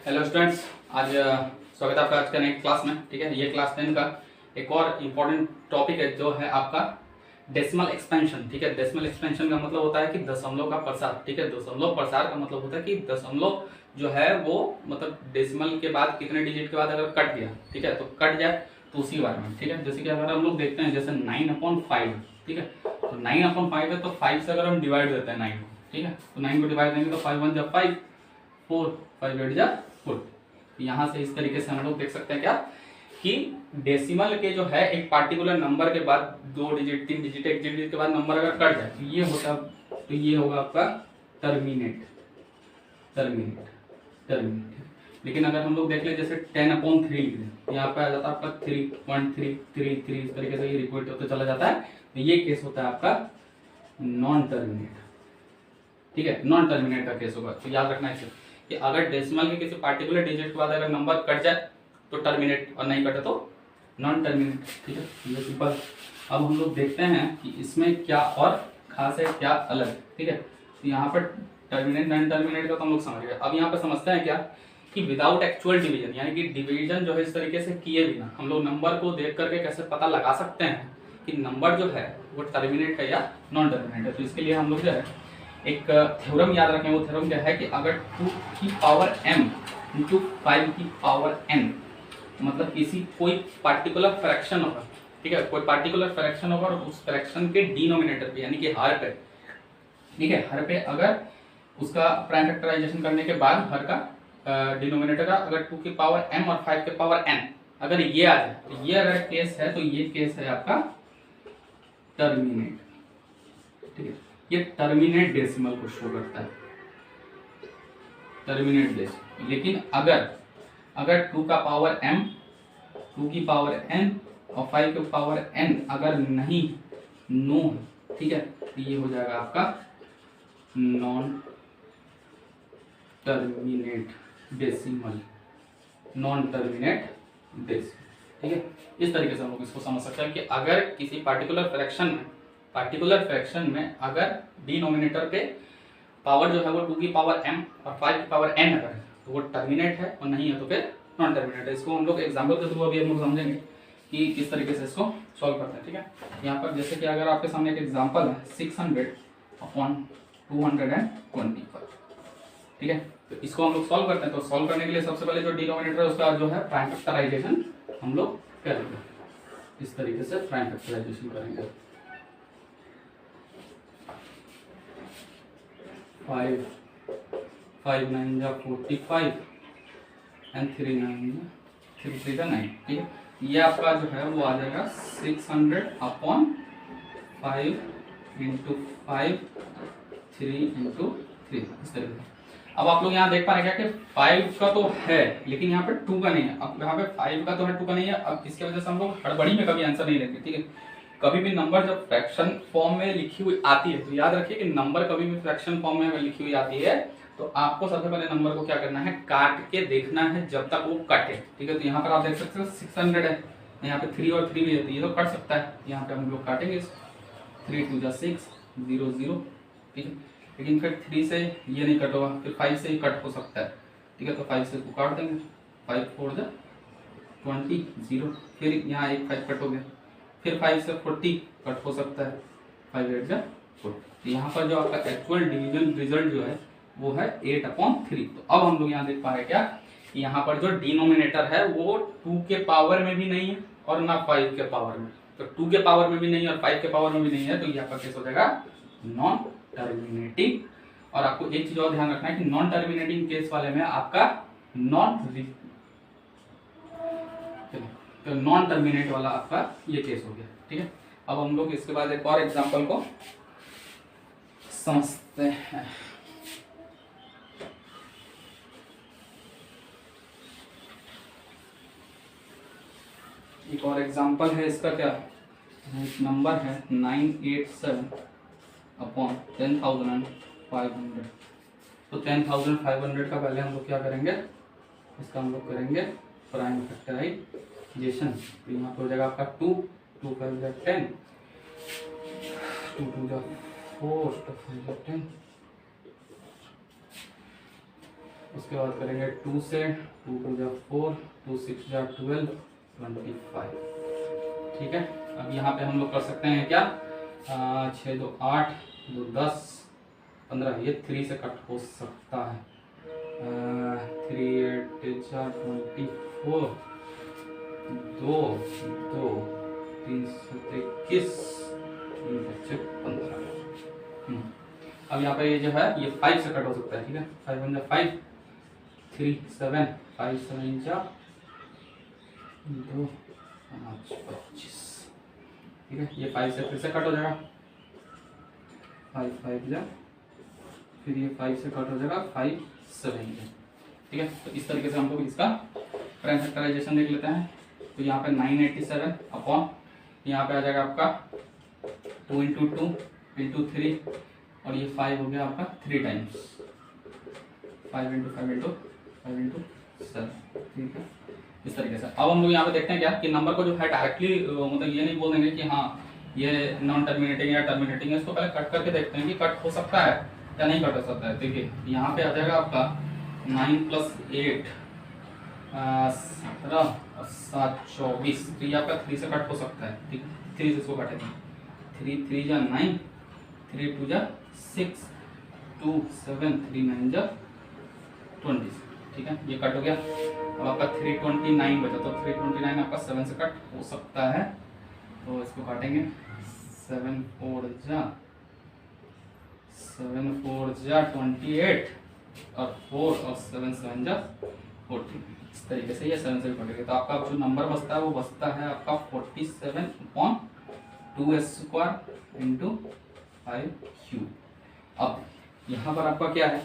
Hello students, आज स्वागत है आपका आज का नई क्लास में। ठीक है, ये क्लास 10 का एक और इम्पोर्टेंट टॉपिक है जो है आपका डेसिमल एक्सपेंशन। ठीक है, डेसिमल एक्सपेंशन का मतलब होता है कि दशमलव का प्रसार। ठीक है, दशमलव प्रसार का मतलब होता है कि दशमलव जो है वो मतलब डेसिमल के बाद कितने डिजिट के बाद अगर कट गया, ठीक है, तो कट जाए तो उसी बारे में। ठीक है, जैसे कि अगर हम लोग देखते हैं जैसे 9/5, ठीक है, तो 9/5 है तो 5 से अगर हम डिवाइड देते हैं 9 को, ठीक है, तो 9 को डिवाइड देंगे तो 5 1 जब 5 4 5 8 जा 4। यहाँ से इस तरीके से हम लोग देख सकते हैं क्या कि डेसिमल के जो है एक पार्टिकुलर नंबर के बाद 2 डिजिट 3 डिजिट 1 डिजिट के बाद नंबर अगर कट जाए तो ये होगा आपका टर्मिनेट टर्मिनेट टर्मिनेट। लेकिन अगर हम लोग देख ले जैसे 10/3 यहाँ पे आ जाता है आपका 3.333 इस तरीके से ये रिपीट होते चला जाता है, तो ये केस होता है आपका नॉन टर्मिनेट। ठीक है, नॉन टर्मिनेट का केस होगा। तो याद रखना है कि अगर डेसिमल के किसी पार्टिकुलर डिजिट के बाद अगर नंबर कट जाए तो टर्मिनेट और नहीं कटे तो नॉन टर्मिनेट। ठीक है, ये सिंपल। अब हम लोग देखते हैं कि इसमें क्या और खास है, क्या अलग है। ठीक है, तो यहाँ पर टर्मिनेट नॉन टर्मिनेट का तो हम लोग समझ गए। अब यहाँ पर समझते हैं क्या कि विदाउट एक्चुअल डिवीजन, यानी कि डिवीजन जो है इस तरीके से किए बिना हम लोग नंबर को देख करके कैसे पता लगा सकते हैं कि नंबर जो है वो टर्मिनेट है या नॉन टर्मिनेट है। तो इसके लिए हम लोग जो है एक थ्योरम याद रखें। वो थ्योरम क्या है कि अगर 2 की पावर m इंटू 5 की पावर n, मतलब किसी कोई पार्टिकुलर फ्रैक्शन होगा, ठीक है, कोई पार्टिकुलर फ्रैक्शन होगा और उस फ्रैक्शन के डिनोमिनेटर पे यानी कि हर पे, ठीक है, हर पे अगर उसका प्राइम फैक्टराइजेशन करने के बाद हर का डिनोमिनेटर का अगर 2 की पावर m और 5 की पावर n अगर ये आ जाए तो ये अगर केस है तो ये केस है आपका टर्मिनेट। ठीक है, ये टर्मिनेट डेसिमल को शो करता है, टर्मिनेट डेसिमल। लेकिन अगर 2 का पावर m 2 की पावर n और 5 की पावर n अगर नहीं नो है, ठीक है, तो ये हो जाएगा आपका non terminate decimal, non terminate decimal. ठीक है, इस तरीके से हम लोग इसको समझ सकते हैं कि अगर किसी पार्टिकुलर फ्रैक्शन में अगर डिनोमिनेटर पे पावर जो है वो 2 की पावर m और 5 की पावर n अगर है तो वो टर्मिनेट है और नहीं है तो फिर नॉन टर्मिनेट है। इसको हम लोग एग्जाम्पल के थ्रू अभी हम लोग समझेंगे कि किस तरीके से इसको सॉल्व करते हैं। ठीक है, यहाँ पर जैसे कि अगर आपके सामने एक एग्जाम्पल है 600/225, ठीक है, तो इसको हम लोग सॉल्व करते हैं। तो सॉल्व करने के लिए सबसे पहले जो डिनोमिनेटर है उसका जो है प्राइम फैक्टराइजेशन हम लोग करेंगे। इस तरीके से प्राइम फैक्टराइजेशन करेंगे। 5 9 जा 45 एंड 3 9 3 3 जा 9। ठीक है, ये आपका जो है वो आ जाएगा 600/5 इंटू 5 3 इंटू 3 इस तरीके से। अब आप लोग यहाँ देख पा रहे हैं क्या कि 5 का तो है लेकिन यहाँ पे 2 का नहीं है। अब यहाँ पे 5 का तो है 2 का नहीं है। अब इसकी वजह से हम लोग हड़बड़ी में कभी आंसर नहीं लेंगे। ठीक है, कभी भी नंबर जब फ्रैक्शन फॉर्म में लिखी हुई आती है तो याद रखिए कि नंबर कभी भी फ्रैक्शन फॉर्म में अगर लिखी हुई आती है तो आपको सबसे पहले नंबर को क्या करना है, काट के देखना है जब तक वो कटे। ठीक है, तो यहाँ पर आप देख सकते हो 600 है, यहाँ पे 3 और 3 भी है तो ये तो कट सकता है। यहाँ पे हम लोग काटेंगे 3 2 जा 6 0 0। ठीक है, लेकिन फिर 3 से ये नहीं कट होगा, फिर 5 से ही कट हो सकता है। ठीक है, तो 5 से इसको काट देंगे, 5 4 जा 20 0, फिर यहाँ एक 5 कट हो गया, फिर 5 से 40 कट हो सकता है, 5 8 जा 40। तो यहाँ पर जो आपका एक्चुअल डिवीजन रिजल्ट जो है वो है 8/3। तो अब हम लोग यहाँ देख पा रहे हैं क्या, यहाँ पर जो डिनोमिनेटर है वो 2 के पावर में भी नहीं है और ना 5 के पावर में। तो 2 के पावर में भी नहीं और 5 के पावर में भी नहीं है, तो यहाँ पर केस हो जाएगा नॉन टर्मिनेटिंग। और आपको एक चीज और ध्यान रखना है कि नॉन टर्मिनेटिंग केस वाले में आपका नॉन टर्मिनेट वाला आपका ये केस हो गया। ठीक है, अब हम लोग इसके बाद एक और एग्जांपल को समझते हैं। एक और एग्जांपल है इसका, क्या नंबर है 987/10,500। तो 10,500 का पहले हम लोग क्या करेंगे, इसका हम लोग करेंगे प्राइम फैक्टराइजेशन। तो यहाँ पर हो जाएगा आपका 2 2 5 जा 10 2 2 जा 4 5 जा 10 उसके बाद करेंगे 2 से, 2 2 जा 4, 2 6 जा 12, 25। ठीक है, अब यहाँ पे हम लोग कर सकते हैं क्या, 6 2 8, 2 10, 15, ये 3 से कट हो सकता है। 3 8 जा 24, 2 2, 3 7 21, 3 बच्चे 15। अब यहाँ पे ये जो है ये 5 से कट हो सकता है। ठीक है, 5 1 जा 5, 3 7, 5 7 जा 2 5 25। ठीक है, ये 5 से फिर से कट हो जाएगा, 5 5 जा, फिर ये 5 से कट हो जाएगा 5 7 जा। ठीक है, तो इस तरीके से हम लोग इसका प्राइम फैक्टराइजेशन देख लेते हैं। तो यहाँ पे 987 अपॉन यहाँ पे आ जाएगा आपका 2 इंटू 2 इंटू 3, और ये 5 हो गया आपका 3 टाइम्स 5 इंटू 5 इंटू 5 इंटू 7। ठीक है, इस तरीके से अब हम लोग यहाँ पे देखते हैं क्या कि नंबर को जो है डायरेक्टली मतलब ये नहीं बोल देंगे कि हाँ ये नॉन टर्मिनेटिंग या टर्मिनेटिंग है, इसको पहले कट करके देखते हैं कि कट हो सकता है या नहीं कट हो सकता है। देखिए यहाँ पे आ जाएगा आपका 9 + 8 17 और 7 24, तो ये आपका 3 से कट हो सकता है। ठीक, 3 से इसको काटेंगे, 3 3 जा 9, 3 2 जा 6, 2 7, 3 9 जा 20। ठीक है, ये कट हो गया। अब आपका 329 बचा, तो 329 आपका 7 से कट हो सकता है, तो इसको काटेंगे। 7 4 जा 28 और 4 और 7 7 जा 14। इस तरीके से ये 7 से भी कटेगा, तो आपका जो नंबर बचता है वो बचता है आपका 47/2² इंटू 5/3। अब यहाँ पर आपका क्या है,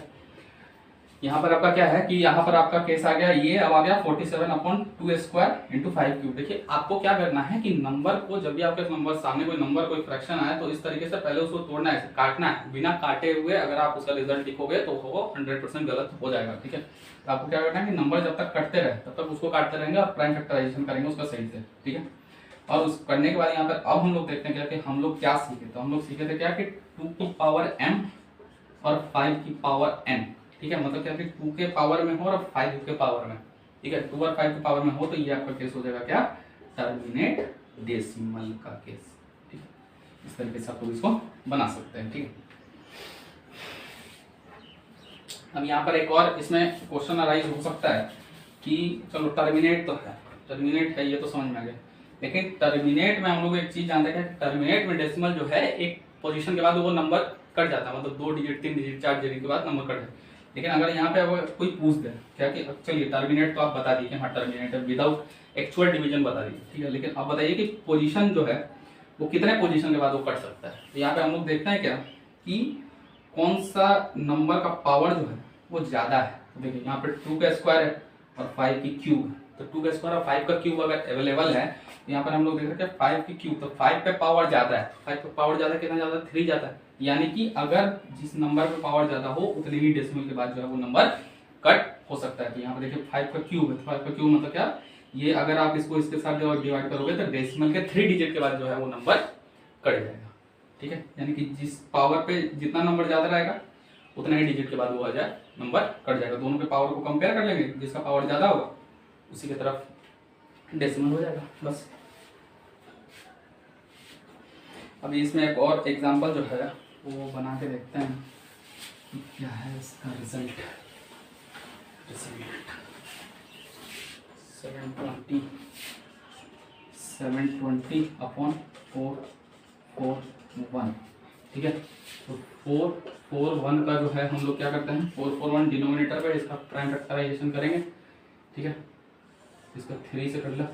यहाँ पर आपका क्या है कि यहाँ पर आपका केस आ गया, ये अब आ गया 47/2² इंटू 5/3। देखिए आपको क्या करना है कि नंबर को जब भी आपके नंबर सामने कोई नंबर कोई फ्रैक्शन आए तो इस तरीके से पहले उसको तोड़ना है, काटना है। बिना काटे हुए अगर आप उसका रिजल्ट लिखोगे तो वो 100% गलत हो जाएगा। ठीक है, तो आपको क्या करना है कि नंबर जब तक कटते रहे तब तक उसको काटते रहेंगे और प्राइम फैक्टराइजेशन करेंगे उसका सही से। ठीक है, और उस करने के बाद यहाँ पर अब हम लोग देखते हैं क्या कि हम लोग क्या सीखे। तो हम लोग सीखे थे क्या कि 2 की पावर m और 5 की पावर n। ठीक है, मतलब क्या कि 2 के पावर में हो और 5 के पावर में। ठीक है, 2 और 5 के पावर में हो तो ये आपका केस हो जाएगा क्या, टर्मिनेट डेसिमल का केस। ठीक है, इस तरीके से आप लोग इसको बना सकते हैं। ठीक है, अब यहाँ पर एक और इसमें क्वेश्चन अराइज हो सकता है कि चलो टर्मिनेट तो है, टर्मिनेट है ये तो समझ में आ गया, लेकिन टर्मिनेट में हम लोग एक चीज जानते हैं, टर्मिनेट में डेसिमल जो है एक पोजीशन के बाद वो नंबर कट जाता है, मतलब 2 डिजिट 3 डिजिट 4 डिजिट के बाद नंबर कट जाता है। लेकिन अगर यहाँ पे अगर कोई पूछ दे क्या कि चलिए टर्मिनेट तो आप बता दीजिए, हाँ टर्मिनेट है विदाउट एक्चुअल डिवीजन बता दीजिए। ठीक है, लेकिन आप बताइए कि पोजीशन जो है वो कितने पोजीशन के बाद वो कट सकता है। तो यहाँ पे हम लोग देखते हैं क्या कि कौन सा नंबर का पावर जो है वो ज्यादा है। तो देखिए यहाँ पे 2 का स्क्वायर है और 5 की क्यूब है, तो 2 का स्क्वायर और 5 का क्यूब अगर अवेलेबल है तो यहाँ पर हम लोग देख रहे हैं 5 की क्यूब, तो 5 पे पावर ज्यादा है, 5 पे पावर ज्यादा कितना ज्यादा 3 ज्यादा है, यानी कि अगर जिस नंबर पे पावर ज्यादा हो उतने ही डेसिमल के बाद जो है वो नंबर कट हो सकता है। तो यहाँ पर देखिए 5 का क्यूब है, 5 का क्यूब मतलब क्या, ये अगर आप इसको इसके साथ डिवाइड करोगे तो डेसिमल के 3 डिजिट के बाद जो है वो नंबर कट जाएगा। ठीक है, यानी कि जिस पावर पे जितना नंबर ज्यादा रहेगा उतना ही डिजिट के बाद वो आ जाए नंबर कट जाएगा। दोनों के पावर को कंपेयर कर लेंगे, जिसका पावर ज्यादा होगा उसी की तरफ डेसिमल हो जाएगा बस। अभी इसमें एक और एग्जांपल जो है वो बना के देखते हैं कि क्या है इसका रिजल्ट। 720 अपॉन 441। ठीक है, तो 441 का जो है हम लोग क्या करते हैं, 441 डिनोमिनेटर पे इसका प्राइम फैक्टराइजेशन करेंगे। ठीक है, इसका 3 से कर ला,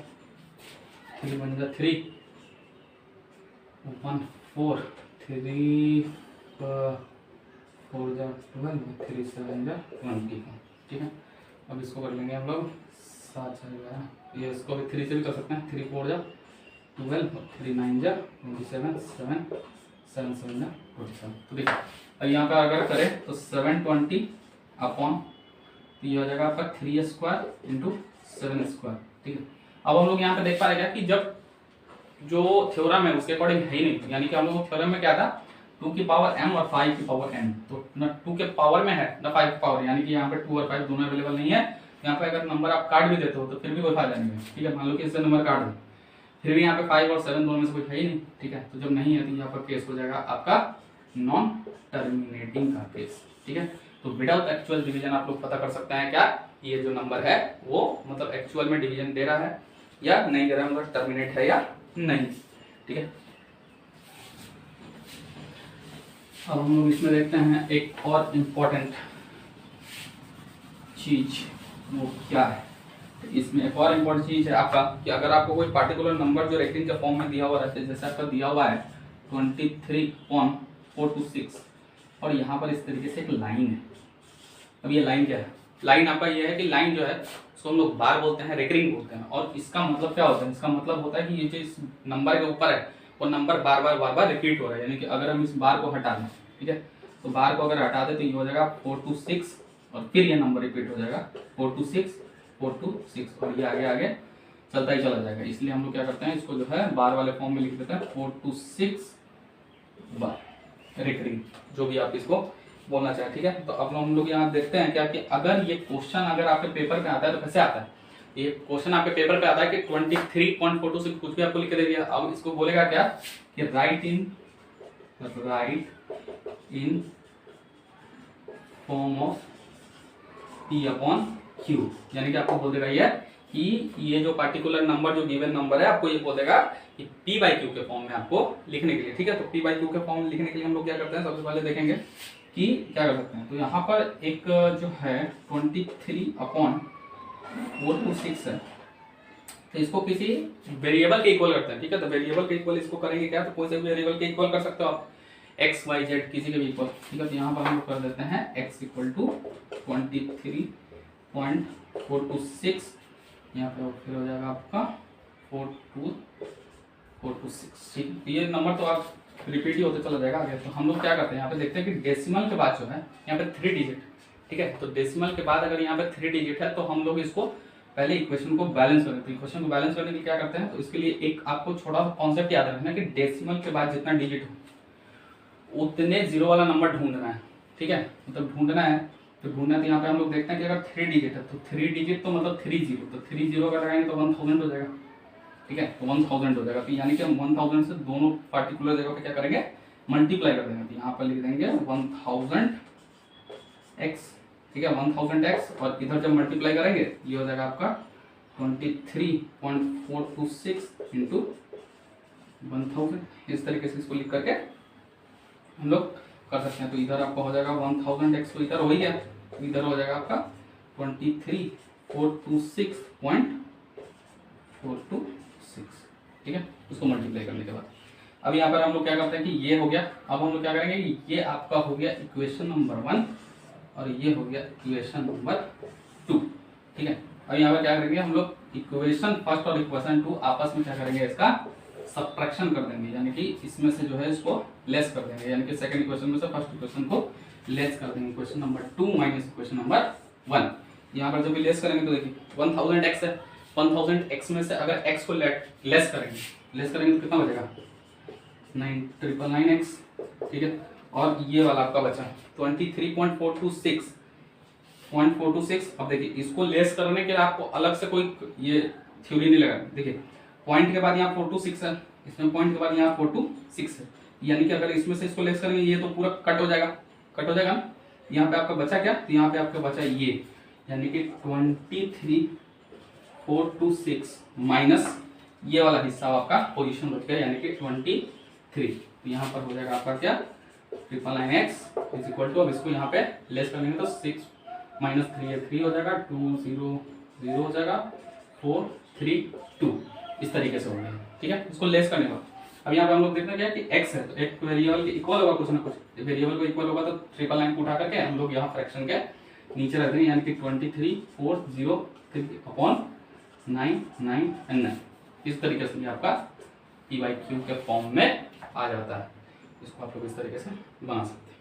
3 बन जा 3 1 4 3 4 जा 12 3 7 जा 20। ठीक है, अब इसको कर लेंगे हम लोग 7 जाएगा, ये इसको भी 3 से भी कर सकते हैं, 3 4 जा 12 और 3 9 जा 27 7 7 7 जा 47। तो देखिए अब यहाँ पर अगर करें तो 720 अपॉन ये हो जाएगा आपका 3 स्क्वायर इंटू 7 स्क्वायर। ठीक है, अब हम लोग यहाँ पे देख पा रहे क्या कि जब जो थ्योरम है उसके अकॉर्डिंग है ही नहीं, यानी कि हम लोग थ्योरम में क्या था 2 की पावर m और 5 की पावर n, तो ना 2 के पावर में है ना 5 की पावर, यानी कि यहाँ पे 2 और 5 दोनों अवेलेबल नहीं है। यहाँ पे अगर नंबर आप काट भी देते हो तो फिर भी कोई फायदा नहीं है, ठीक है। मान लो कि इससे नंबर काट दो, फिर भी यहाँ पे 5 और 7 दोनों में से कोई है ही नहीं, ठीक है। तो जब नहीं है तो यहाँ पर केस हो जाएगा आपका नॉन टर्मिनेटिंग का केस, ठीक है। तो विदाउट एक्चुअल डिवीजन आप लोग पता कर सकते हैं क्या ये जो नंबर है वो मतलब एक्चुअल में डिवीजन दे रहा है या नहीं दे रहा है, मतलब टर्मिनेट है या नहीं, ठीक है। अब हम लोग इसमें देखते हैं एक और इम्पोर्टेंट चीज, वो क्या है। तो इसमें एक और इम्पोर्टेंट चीज है आपका कि अगर आपको कोई पार्टिकुलर नंबर जो रेक्टेंगल के फॉर्म में दिया हुआ रहता है, जैसे आपका दिया हुआ है 23.426 और यहाँ पर इस तरीके से एक लाइन है। अब ये लाइन क्या है, लाइन आपका ये है कि लाइन जो है उसको हम लोग बार बोलते हैं, रेकरिंग बोलते हैं। और इसका मतलब क्या होता है, इसका मतलब होता है कि ये जो इस नंबर के ऊपर है वो नंबर बार बार रिपीट हो रहा है। यानी कि अगर हम इस बार को हटा दें, ठीक है, तो बार को अगर हटा दें तो ये हो जाएगा 426 और फिर ये नंबर रिपीट हो जाएगा 426 426 और ये आगे आगे चलता ही चला जाएगा। इसलिए हम लोग क्या करते हैं, इसको जो है बार वाले फॉर्म में लिख देते हैं 426 बार रिकरिंग, जो भी आप इसको बोलना चाहें, ठीक है। तो अब हम लोग यहाँ देखते हैं क्या कि अगर ये क्वेश्चन अगर आपके पेपर में आता है तो कैसे आता है। ये क्वेश्चन आपके पेपर पे आता है कि 23.426 कुछ भी आपको लिख के दे दिया। अब इसको बोलेगा क्या कि right in form of P upon Q, यानी कि आपको बोल देगा ये कि ये जो पार्टिकुलर नंबर जो गिवन नंबर है आपको ये बोल देगा कि P बाई Q के फॉर्म में आपको लिखने के लिए, ठीक है। तो P बाई Q के फॉर्म में लिखने के लिए हम लोग क्या करते हैं, सबसे पहले देखेंगे कि क्या कर सकते हैं। तो यहाँ पर एक जो है 23/426 है, तो इसको किसी वेरिएबल के इक्वल करते हैं, ठीक है। तो वेरिएबल के इक्वल इसको करेंगे क्या, तो कोई से भी वेरिएबल के इक्वल कर सकते हो आप, एक्स वाई जेड किसी के भी इक्वल, ठीक है। तो यहाँ पर हम लोग कर देते हैं x इक्वल टू 23.426, यहाँ पे फिर हो जाएगा आपका 4246, ठीक है। ये नंबर तो आप रिपीट ही होते चला जाएगा आगे। तो हम लोग क्या करते हैं, यहाँ पे देखते हैं कि डेसिमल के बाद जो है यहाँ पे 3 डिजिट, ठीक है। तो डेसिमल के बाद अगर यहाँ पे 3 डिजिट है तो हम लोग इसको पहले इक्वेशन को बैलेंस करते हैं। इक्वेशन को बैलेंस करने के लिए क्या करते हैं, तो इसके लिए एक आपको छोटा सा कॉन्सेप्ट याद रखना कि डेसिमल के बाद जितना डिजिट हो उतने जीरो वाला नंबर ढूंढना है, ठीक है। मतलब ढूंढना है तो यहाँ पे हम लोग देखते हैं कि अगर 3 डिजिट है तो 3 डिजिट तो मतलब 3 जीरो, तो 3 जीरो अगर लगाएंगे तो 1000 हो जाएगा, ठीक है। तो 1000 हो जाएगा, तो यानी कि हम 1000 से दोनों पार्टिकुलर जगह पे क्या करेंगे, मल्टीप्लाई कर देंगे। तो यहाँ पर लिख देंगे 1000x, ठीक है, 1000x और इधर जब मल्टीप्लाई करेंगे ये हो जाएगा आपका 23.426 इंटू 1000, इस तरीके से इसको लिख करके हम लोग कर सकते हैं। तो इधर आपका हो जाएगा 1000x, तो इधर हो ही गया, तो इधर हो जाएगा आपका 23.426.426, ठीक है। उसको मल्टीप्लाई करने के बाद अब यहाँ पर हम लोग क्या करते हैं कि ये हो गया। अब हम लोग क्या करेंगे कि ये आपका हो गया इक्वेशन नंबर 1 और ये हो गया इक्वेशन नंबर 2, ठीक है। अब यहाँ पर क्या करेंगे हम लोग, इक्वेशन फर्स्ट और इक्वेशन 2 आपस में क्या करेंगे, इसका सब्ट्रैक्शन कर देंगे, यानी कि इसमें से जो है इसको लेस कर देंगे, यानी कि सेकंड इक्वेशन में से फर्स्ट इक्वेशन को लेस कर देंगे। Equation number 2 minus equation number 1, यहाँ पर जब भी लेस करेंगे तो देखिए 1000x है, 1000x में से अगर x को लेस करेंगे तो कितना बचेगा 999x, ठीक है। और ये वाला आपका बचा 23.426. अब देखिए इसको लेस करने के लिए आपको अलग से कोई ये थ्योरी नहीं लगा। देखिए पॉइंट के बाद यहाँ 426 है, इसमें पॉइंट के बाद यहाँ 426 है, यानी कि अगर इसमें से इसको लेस करेंगे ये तो पूरा कट हो जाएगा ना। यहाँ पे आपका बचा क्या, तो यहाँ पे आपका बचा ये, यानी कि 23.426 माइनस ये वाला हिस्सा आपका पोजीशन बच गया, यानी कि 23। तो यहाँ पर हो जाएगा आपका क्या 999x इज इक्वल टू, अब इसको यहाँ पे लेस कर लेंगे तो 6 माइनस 3 है 3 हो जाएगा, 2 0 0 हो जाएगा, 4 3 2, इस तरीके से हो गया, ठीक है। इसको लेस करने का अब यहाँ पे हम लोग देखते हैं क्या कि x है तो एक वेरिएबल के इक्वल होगा, कुछ ना कुछ वेरिएबल को इक्वल होगा, तो 999 को उठा करके हम लोग यहाँ फ्रैक्शन के नीचे रख देंगे, यानी कि 23.403 इस तरीके से आपका P/Q के फॉर्म में आ जाता है। इसको आप लोग इस तरीके से बना सकते हैं।